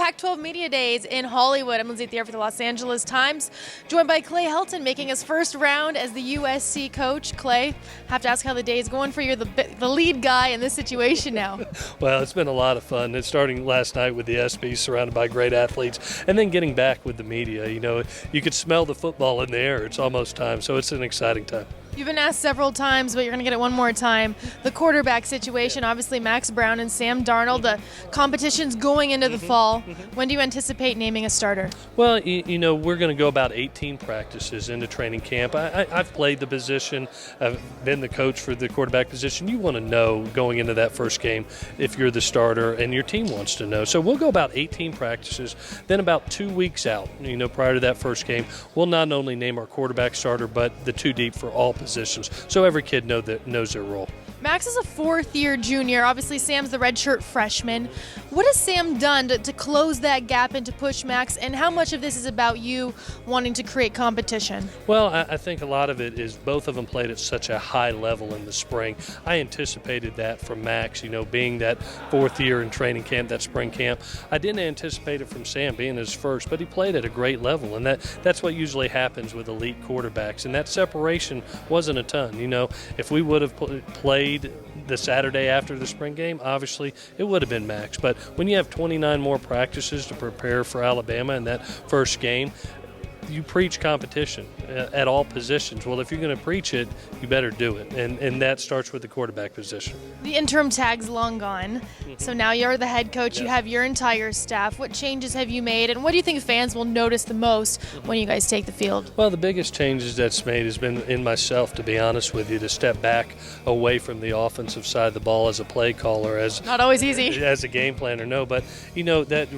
Pac-12 Media Days in Hollywood. I'm Lindsey Thiry for the Los Angeles Times, joined by Clay Helton making his first round as the USC coach. Clay, have to ask how the day is going for you. The lead guy in this situation now. Well, it's been a lot of fun. It's starting last night with the ESPYs surrounded by great athletes, and then getting back with the media. You know, you could smell the football in the air. It's almost time, so it's an exciting time. You've been asked several times, but you're going to get it one more time. The quarterback situation, obviously Max Brown and Sam Darnold, the competition's going into the fall. When do you anticipate naming a starter? Well, you know, we're going to go about 18 practices into training camp. I've played the position. I've been the coach for the quarterback position. You want to know going into that first game if you're the starter, and your team wants to know. So we'll go about 18 practices. Then about 2 weeks out, you know, prior to that first game, we'll not only name our quarterback starter, but the two deep for all positions, so every kid knows their role. Max is a fourth-year junior. Obviously, Sam's the redshirt freshman. What has Sam done to close that gap and to push Max, and how much of this is about you wanting to create competition? Well, I think a lot of it is both of them played at such a high level in the spring. I anticipated that from Max, you know, being that fourth year in training camp, that spring camp. I didn't anticipate it from Sam being his first, but he played at a great level, and that's what usually happens with elite quarterbacks, and that separation wasn't a ton. You know, if we would have played the Saturday after the spring game, obviously it would have been Max. But when you have 29 more practices to prepare for Alabama in that first game, you preach competition at all positions. Well, if you're going to preach it, you better do it, and that starts with the quarterback position. The interim tag's long gone, so now you're the head coach. You have your entire staff. What changes have you made, and what do you think fans will notice the most when you guys take the field? Well, the biggest changes that's made has been in myself, to be honest with you, to step back away from the offensive side of the ball as a play caller, as not always easy, as a game planner. No, but you know, that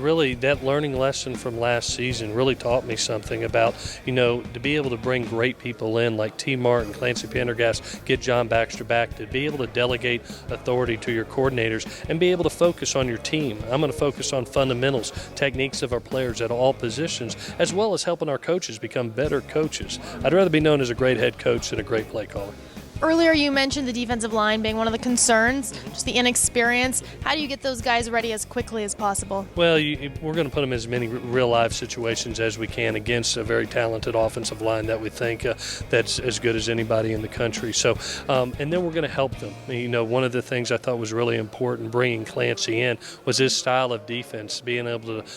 learning lesson from last season really taught me something about, you know, to be able to bring great people in like T. Martin, Clancy Pendergast, get John Baxter back, to be able to delegate authority to your coordinators and be able to focus on your team. I'm going to focus on fundamentals, techniques of our players at all positions, as well as helping our coaches become better coaches. I'd rather be known as a great head coach than a great play caller. Earlier you mentioned the defensive line being one of the concerns, just the inexperience. How do you get those guys ready as quickly as possible? Well, we're going to put them in as many real-life situations as we can against a very talented offensive line that we think that's as good as anybody in the country. So, and then we're going to help them. You know, one of the things I thought was really important bringing Clancy in was his style of defense, being able to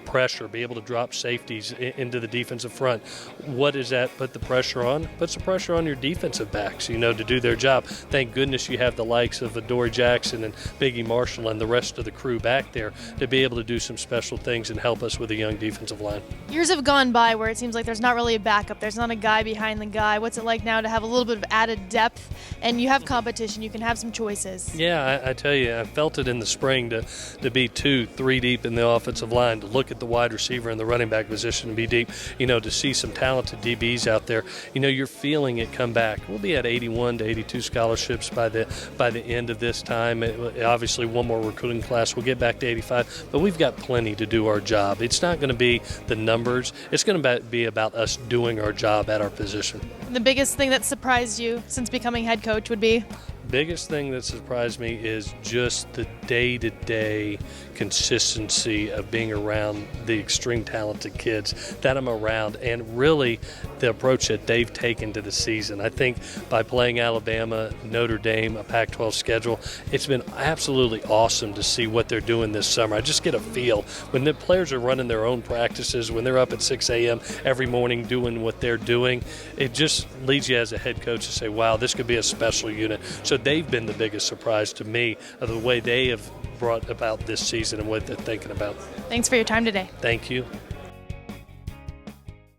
pressure, be able to drop safeties into the defensive front. What does that put the pressure on? Puts the pressure on your defensive backs, you know, to do their job. Thank goodness you have the likes of Adoree Jackson and Biggie Marshall and the rest of the crew back there to be able to do some special things and help us with a young defensive line. Years have gone by where it seems like there's not really a backup. There's not a guy behind the guy. What's it like now to have a little bit of added depth, and you have competition, you can have some choices? Yeah, I tell you, I felt it in the spring to be 2-3 deep in the offensive line, to look at the wide receiver and the running back position and be deep, you know, to see some talented DBs out there. You know, you're feeling it come back. We'll be at 81 to 82 scholarships by the end of this time. Obviously, one more recruiting class. We'll get back to 85, but we've got plenty to do our job. It's not going to be the numbers. It's going to be about us doing our job at our position. The biggest thing that surprised you since becoming head coach would be? Biggest thing that surprised me is just the day-to-day consistency of being around the extreme talented kids that I'm around, and really the approach that they've taken to the season. I think by playing Alabama, Notre Dame, a Pac-12 schedule, it's been absolutely awesome to see what they're doing this summer. I just get a feel when the players are running their own practices, when they're up at 6 a.m. every morning doing what they're doing, it just leads you as a head coach to say, wow, this could be a special unit. So they've been the biggest surprise to me of the way they have brought about this season and what they're thinking about. Thanks for your time today. Thank you.